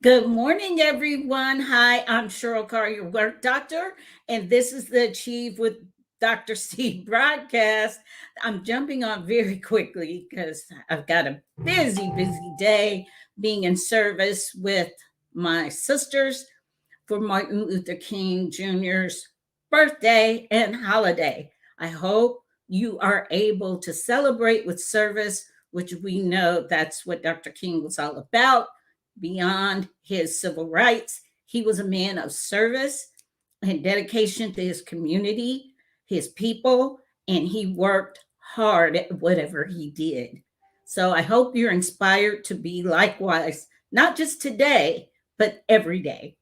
Good morning, everyone. Hi, I'm Cheryl Carr, your work doctor, and this is the Achieve with Dr. Steve broadcast. I'm jumping on very quickly because I've got a busy day being in service with my sisters for Martin Luther King Jr.'s birthday and holiday. I hope you are able to celebrate with service, which we know that's what Dr. King was all about. Beyond his civil rights, he was a man of service and dedication to his community, his people, and he worked hard at whatever he did. So I hope you're inspired to be likewise, not just today, but every day.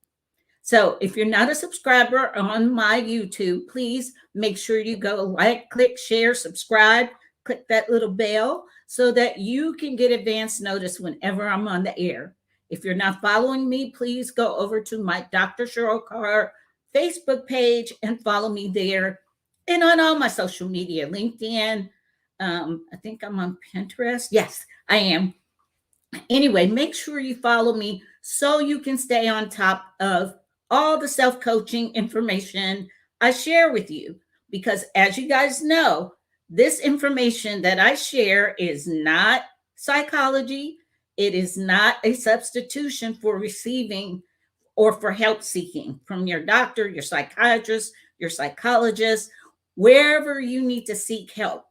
So if you're not a subscriber on my YouTube, please make sure you go like, click, share, subscribe, click that little bell so that you can get advance notice whenever I'm on the air. If you're not following me, please go over to my Dr. Cheryl Carr Facebook page and follow me there. And on all my social media, LinkedIn, I think I'm on Pinterest. Yes, I am. Anyway, make sure you follow me so you can stay on top of all the self coaching information I share with you. Because as you guys know, this information that I share is not psychology, it is not a substitution for receiving or for help seeking from your doctor, your psychiatrist, your psychologist, wherever you need to seek help.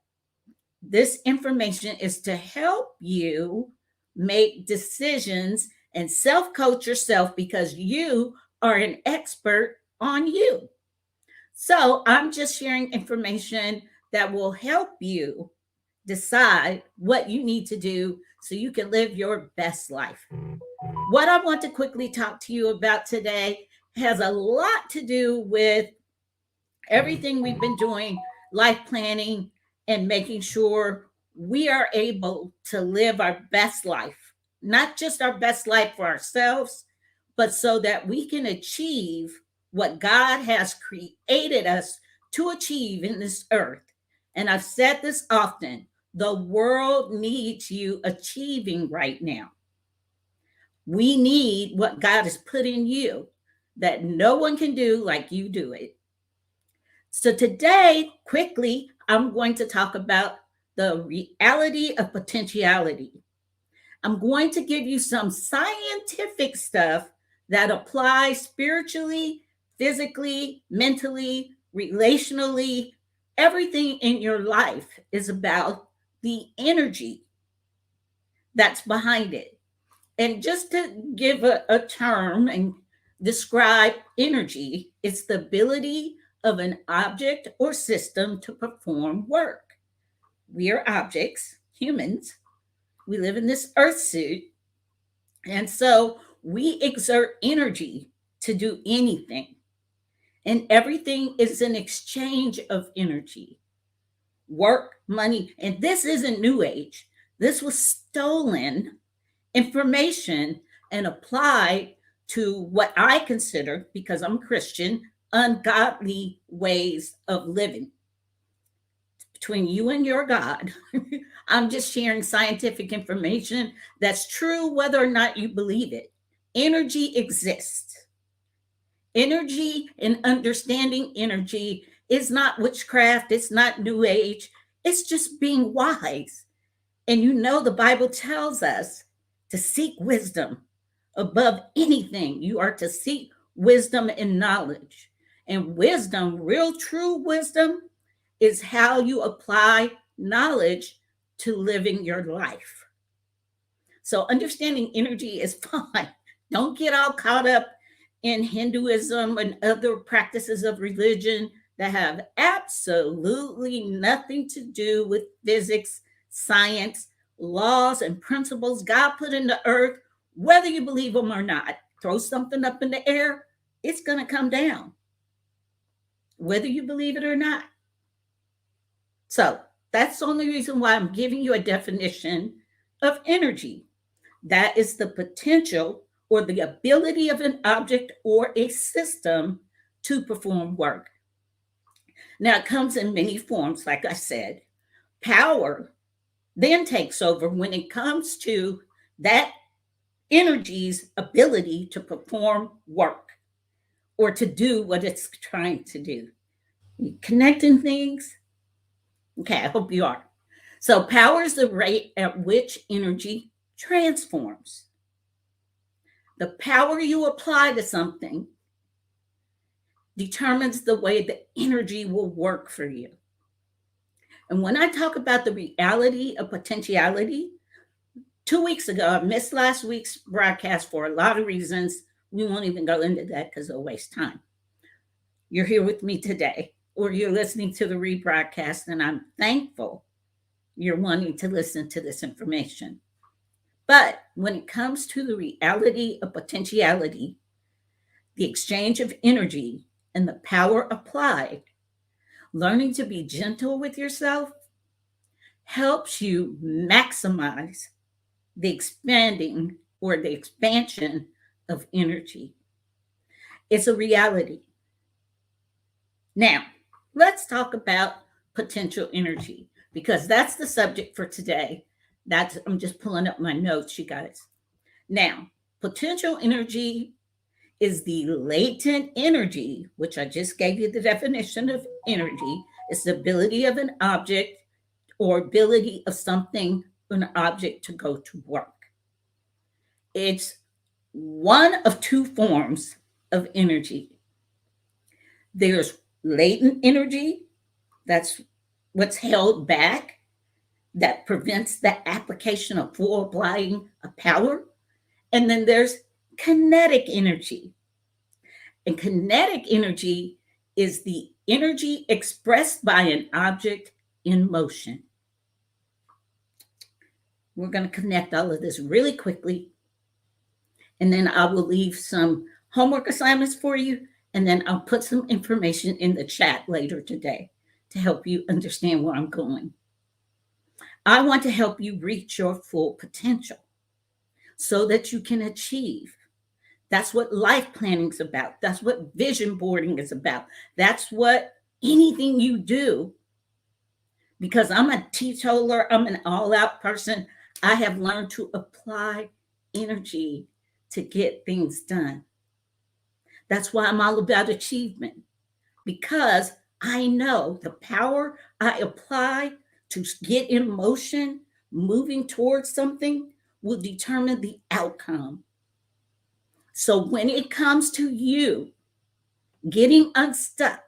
This information is to help you make decisions and self coach yourself because you are an expert on you. So I'm just sharing information that will help you decide what you need to do so you can live your best life. What I want to quickly talk to you about today has a lot to do with everything we've been doing, life planning, and making sure we are able to live our best life, not just our best life for ourselves, but so that we can achieve what God has created us to achieve in this earth. And I've said this often, the world needs you achieving right now. We need what God has put in you that no one can do like you do it. So today, quickly, I'm going to talk about the reality of potentiality. I'm going to give you some scientific stuff that applies spiritually, physically, mentally, relationally. Everything in your life is about the energy that's behind it. And just to give a term and describe energy, it's the ability of an object or system to perform work. We are objects, humans. We live in this earth suit. And so we exert energy to do anything. And everything is an exchange of energy, work, money. And this isn't New Age. This was stolen information and applied to what I consider, because I'm Christian, ungodly ways of living between you and your God. I'm just sharing scientific information that's true whether or not you believe it. Energy exists. Energy and understanding energy is not witchcraft, it's not New Age, it's just being wise. And you know, the Bible tells us to seek wisdom above anything. You are to seek wisdom and knowledge. And wisdom, real true wisdom, is how you apply knowledge to living your life. So understanding energy is fine. Don't get all caught up in Hinduism and other practices of religion that have absolutely nothing to do with physics, science, laws, and principles God put in the earth, whether you believe them or not. Throw something up in the air, it's going to come down, whether you believe it or not. So that's the only reason why I'm giving you a definition of energy. That is the potential or the ability of an object or a system to perform work. Now, it comes in many forms, like I said. Power then takes over when it comes to that energy's ability to perform work or to do what it's trying to do. You connecting things? Okay, I hope you are. So, power is the rate at which energy transforms. The power you apply to something determines the way the energy will work for you. And when I talk about the reality of potentiality, 2 weeks ago, I missed last week's broadcast for a lot of reasons. We won't even go into that because it'll waste time. You're here with me today, or you're listening to the rebroadcast, and I'm thankful you're wanting to listen to this information. But when it comes to the reality of potentiality, the exchange of energy and the power applied, learning to be gentle with yourself helps you maximize the expanding or the expansion of energy. It's a reality. Now, let's talk about potential energy because that's the subject for today. I'm just pulling up my notes, you guys. Now, potential energy is the latent energy, which I just gave you the definition of energy. It's the ability of an object or ability of something, an object to go to work. It's one of two forms of energy. There's latent energy, that's what's held back, that prevents the application of full applying of power. And then there's kinetic energy. And kinetic energy is the energy expressed by an object in motion. We're going to connect all of this really quickly. And then I will leave some homework assignments for you. And then I'll put some information in the chat later today to help you understand where I'm going. I want to help you reach your full potential so that you can achieve. That's what life planning is about. That's what vision boarding is about. That's what anything you do, because I'm a teetotaler, I'm an all-out person. I have learned to apply energy to get things done. That's why I'm all about achievement, because I know the power I apply to get in motion, moving towards something, will determine the outcome. So when it comes to you getting unstuck,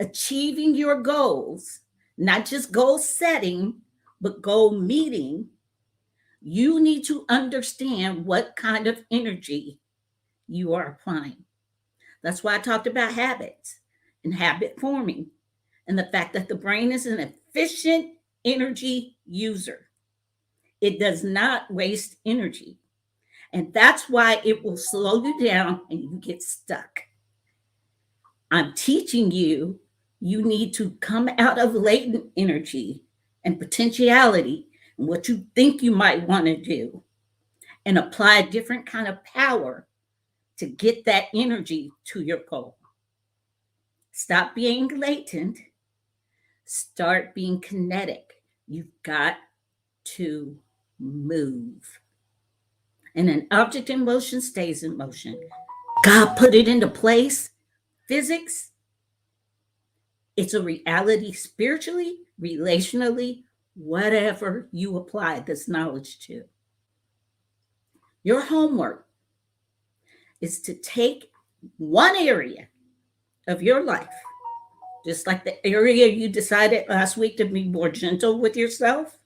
achieving your goals, not just goal setting, but goal meeting, you need to understand what kind of energy you are applying. That's why I talked about habits and habit forming and the fact that the brain is an efficient energy user. It does not waste energy. And that's why it will slow you down and you get stuck. I'm teaching you, you need to come out of latent energy and potentiality and what you think you might want to do and apply a different kind of power to get that energy to your goal. Stop being latent, start being kinetic. You've got to move. And an object in motion stays in motion. God put it into place. Physics, it's a reality spiritually, relationally, whatever you apply this knowledge to. Your homework is to take one area of your life, just like the area you decided last week to be more gentle with yourself.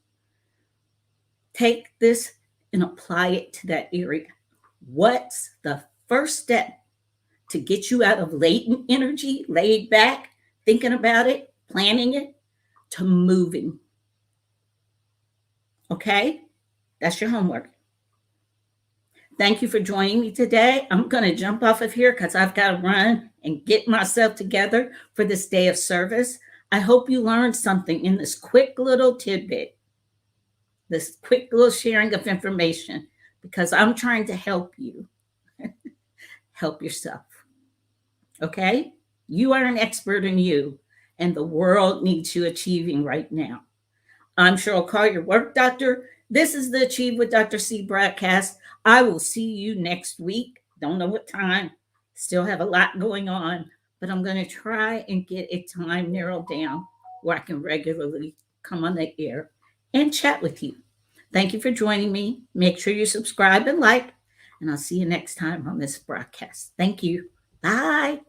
Take this and apply it to that area. What's the first step to get you out of latent energy, laid back, thinking about it, planning it, to moving? Okay? That's your homework. Thank you for joining me today. I'm going to jump off of here because I've got to run and get myself together for this day of service. I hope you learned something in this quick little tidbit, this quick little sharing of information, because I'm trying to help you help yourself. Okay? You are an expert in you, and the world needs you achieving right now. I'm Cheryl Carr, your work doctor. This is the Achieve with Dr. C broadcast. I will see you next week. Don't know what time. Still have a lot going on, but I'm going to try and get a time narrowed down where I can regularly come on the air and chat with you. Thank you for joining me. Make sure you subscribe and like, and I'll see you next time on this broadcast. Thank you. Bye.